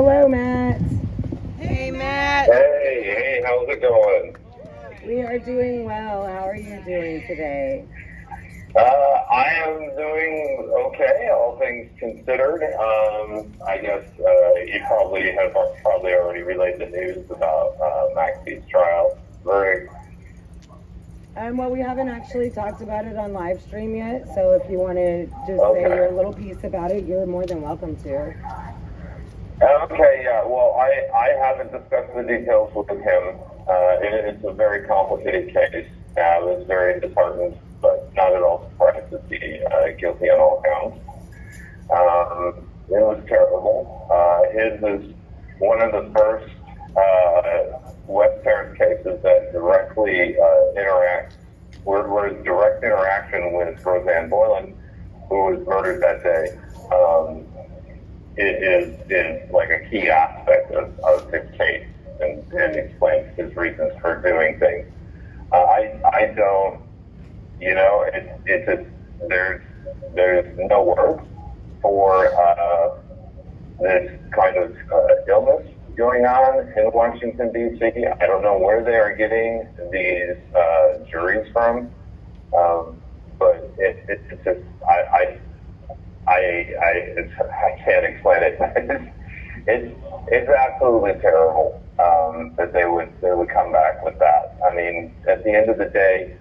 Hello, Matt. Hey, Matt. Hey, how's it going? We are doing well. How are you doing today? I am doing okay, all things considered. I guess you probably have already relayed the news about McAbee's trial verdict. Well, we haven't actually talked about it on live stream yet, so if you want to just say Okay. your little piece about it, you're more than welcome to. Okay, yeah. Well, I haven't discussed the details with him. It's a very complicated case. I was very disheartened, but not at all surprised to see guilty on all counts. It was terrible. His is one of the first West Terrace cases that directly interacts, where direct interaction with Roseanne Boylan, who was murdered that day. It is like a key aspect of his case and explains his reasons for doing things. I don't, it's just, there's no words for this kind of illness going on in Washington, D.C. I don't know where they are getting these juries from, but it's just, I can't explain it. It's absolutely terrible that they would come back with that. I mean, at the end of the day,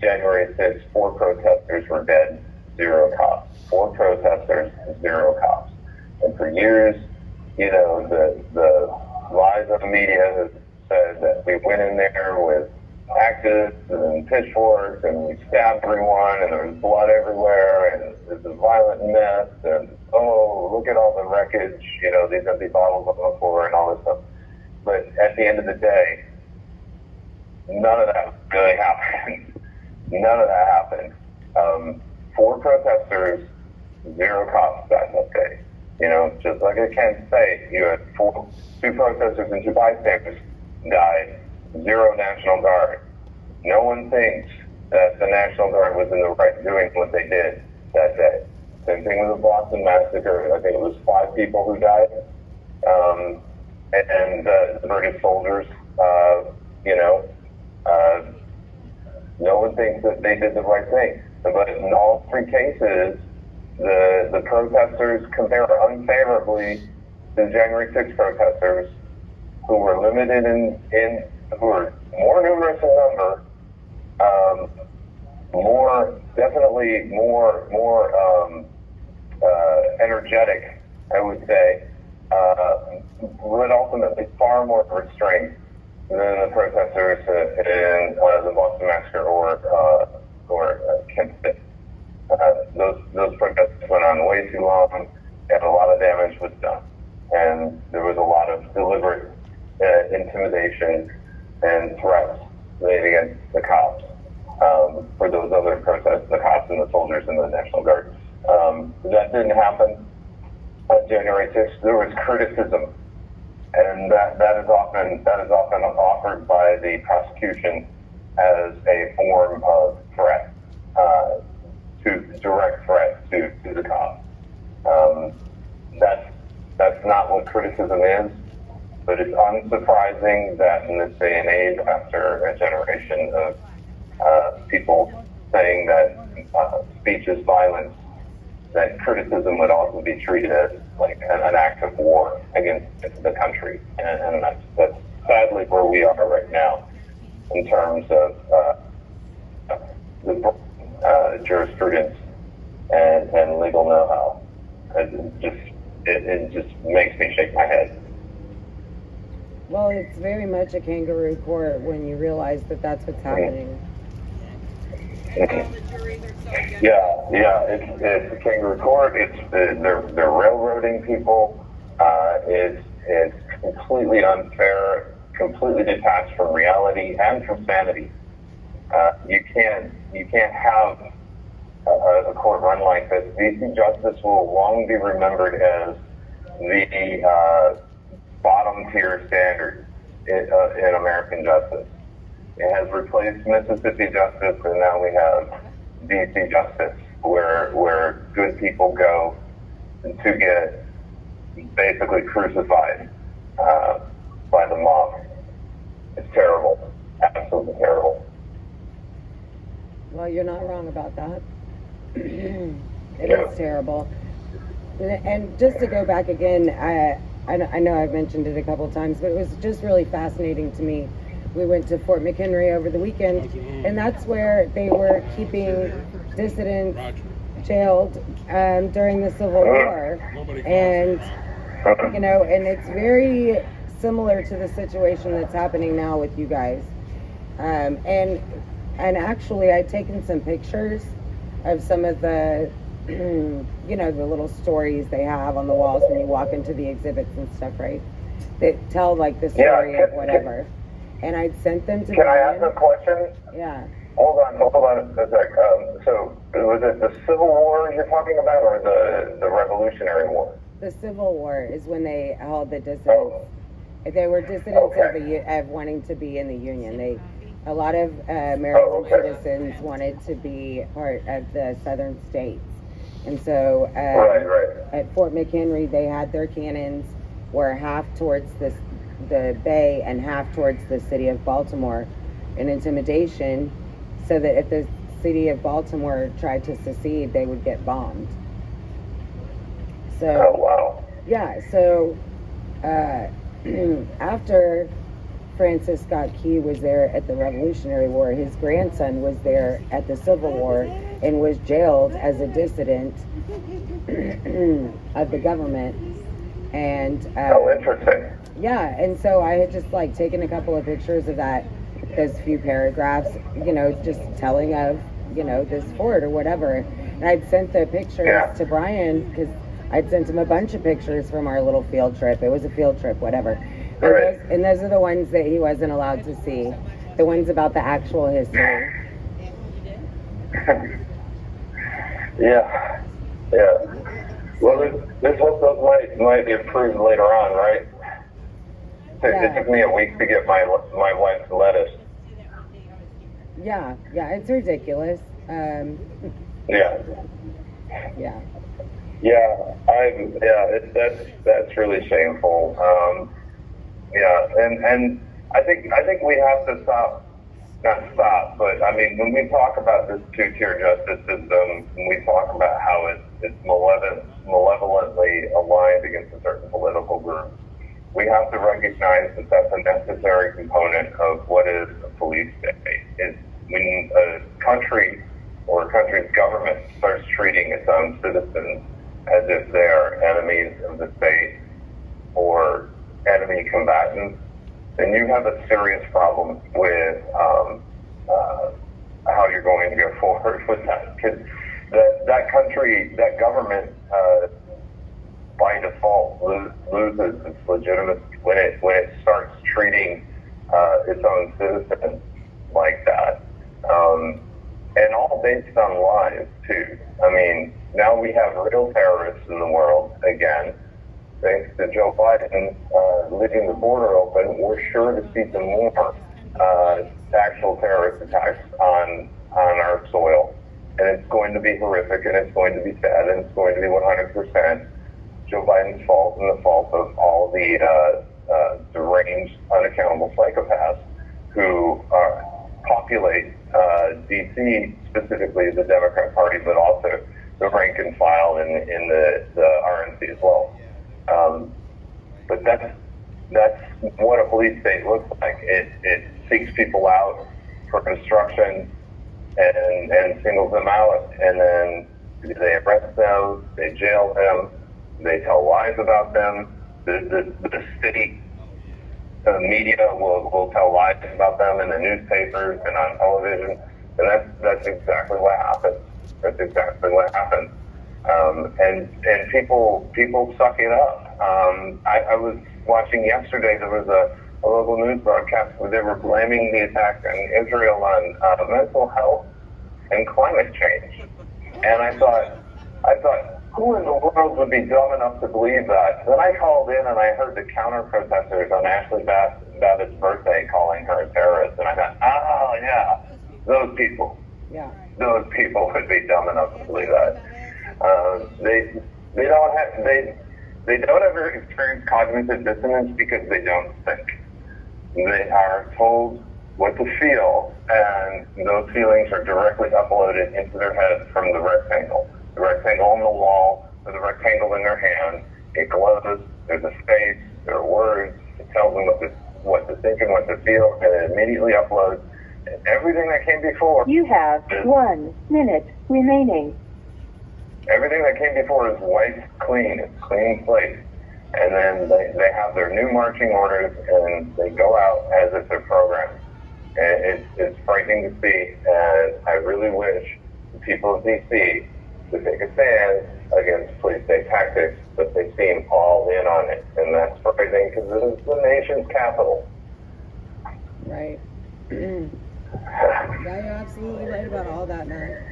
January 6th, 4 protesters were dead, 0 cops. 4 protesters, 0 cops. And for years, the lies of the media have said that we went in there with axes and pitchforks and we stabbed everyone and there was blood everywhere and it's a violent mess and look at all the wreckage, these empty bottles on the floor and all this stuff. But at the end of the day, none of that really happened. None of that happened. 4 protesters, 0 cops died that day. Just like at Kent State, you had 2 protesters and 2 bystanders died, 0 National Guard. No one thinks that the National Guard was in the right doing what they did that day. Same thing with the Boston Massacre. I think it was 5 people who died. And the British soldiers, no one thinks that they did the right thing. But in all 3 cases, the protesters compare unfavorably to the January 6th protesters, who were limited who were more numerous in number, definitely more energetic, I would say, but ultimately far more restrained than the protesters in the Boston Massacre or Kent State. Those protests went on way too long, and a lot of damage was done. And there was a lot of deliberate intimidation and threats made against the cops for those other protests, the cops and the soldiers and the National Guard. That didn't happen on January 6th. There was criticism, and that is often offered by the prosecution as a form of threat, direct threat to the cops. That's not what criticism is, but it's unsurprising that in this day and age, after a generation of people saying that speech is violence, that criticism would also be treated as like an act of war against the country. And that's sadly where we are right now in terms of the jurisprudence and legal know-how. It just makes me shake my head. Well, it's very much a kangaroo court when you realize that that's what's happening. Yeah, it's a kangaroo court. They're railroading people. It's completely unfair, completely detached from reality and from sanity. You can't have a court run like this. DC justice will long be remembered as the bottom tier standard in American justice. It has replaced Mississippi justice, and now we have DC justice, where good people go to get basically crucified by the mob. It's terrible, absolutely terrible. Well, you're not wrong about that. It is terrible. And just to go back again, I know I've mentioned it a couple times, but it was just really fascinating to me. We went to Fort McHenry over the weekend, and that's where they were keeping dissidents jailed during the Civil War. And, you know, and it's very similar to the situation that's happening now with you guys. And actually, I'd taken some pictures of some of the, you know, the little stories they have on the walls when you walk into the exhibits and stuff, right? That tell, like, the story of whatever. And I'd sent them to Can I Brian. ask a question? Yeah. Hold on a sec. So, was it the Civil War you're talking about, or the Revolutionary War? The Civil War is when they held the dissidents. Oh. They were dissidents of wanting to be in the Union. A lot of Maryland citizens wanted to be part of the southern states. And so at Fort McHenry, they had their cannons were half towards the bay and half towards the city of Baltimore in intimidation, so that if the city of Baltimore tried to secede, they would get bombed. So, oh, wow. Yeah, so after Francis Scott Key was there at the Revolutionary War, his grandson was there at the Civil War and was jailed as a dissident of the government. And oh, interesting. yeah, and so I had just like taken a couple of pictures of that, those few paragraphs, you know, just telling of, you know, this fort or whatever. And I'd sent the pictures to Brian because I'd sent him a bunch of pictures from our little field trip. It was a field trip, whatever. And those are the ones that he wasn't allowed to see. The ones about the actual history. Yeah. Well, this hope might be approved later on, right? It took me a week to get my wife's lettuce. Yeah, it's ridiculous. Yeah. That's really shameful. And I think we have to not stop, but I mean, when we talk about this two-tier justice system, when we talk about how it's malevolently aligned against a certain political group, we have to recognize that that's a necessary component of what is a police state. When a country or a country's government starts treating its own citizens as if they're enemies of the state or enemy combatants, then you have a serious problem with how you're going to go forward with that. Because that country, that government, by default loses its legitimacy when it starts treating its own citizens like that, and all based on lies too. I mean, now we have real terrorists in the world again. Thanks to Joe Biden leaving the border open, we're sure to see some more actual terrorist attacks on our soil. And it's going to be horrific, and it's going to be sad, and it's going to be 100% Joe Biden's fault and the fault of all the deranged, unaccountable psychopaths who populate D.C., specifically the Democrat Party, but also the rank and file in the RNC as well. But that's what a police state looks like. It seeks people out for destruction and singles them out, and then they arrest them, they jail them, they tell lies about them. The city media will tell lies about them in the newspapers and on television, and that's exactly what happens. That's exactly what happens. And people suck it up. I was watching yesterday, there was a local news broadcast where they were blaming the attack in Israel on mental health and climate change. And I thought, who in the world would be dumb enough to believe that? Then I called in and I heard the counter-protesters on Ashley Babbitt's birthday calling her a terrorist. And I thought, oh yeah, those people. Yeah. Those people would be dumb enough to believe that. They don't have, They don't ever experience cognitive dissonance because they don't think. They are told what to feel, and those feelings are directly uploaded into their head from the rectangle. The rectangle on the wall, or the rectangle in their hand. It glows, there's a space, there are words, it tells them what to think and what to feel, and it immediately uploads. And everything that came before... You have 1 minute remaining. Everything that came before is wiped clean. It's clean slate. And then they have their new marching orders, and they go out as if they're programmed. And it's frightening to see, and I really wish the people of D.C. would take a stand against police state tactics, but they seem all in on it. And that's frightening because it is the nation's capital. Right. Yeah, you're absolutely right about all that, Matt.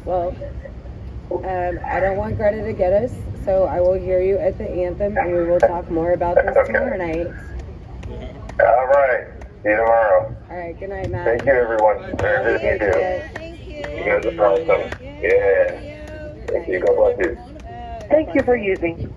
Well, I don't want Greta to get us, so I will hear you at the anthem, and we will talk more about this tomorrow night. All right. See you tomorrow. All right. Good night, Matt. Thank you, everyone. Very good to do. Thank you. You guys are awesome. Yeah. Thank you. God bless you. Thank you for using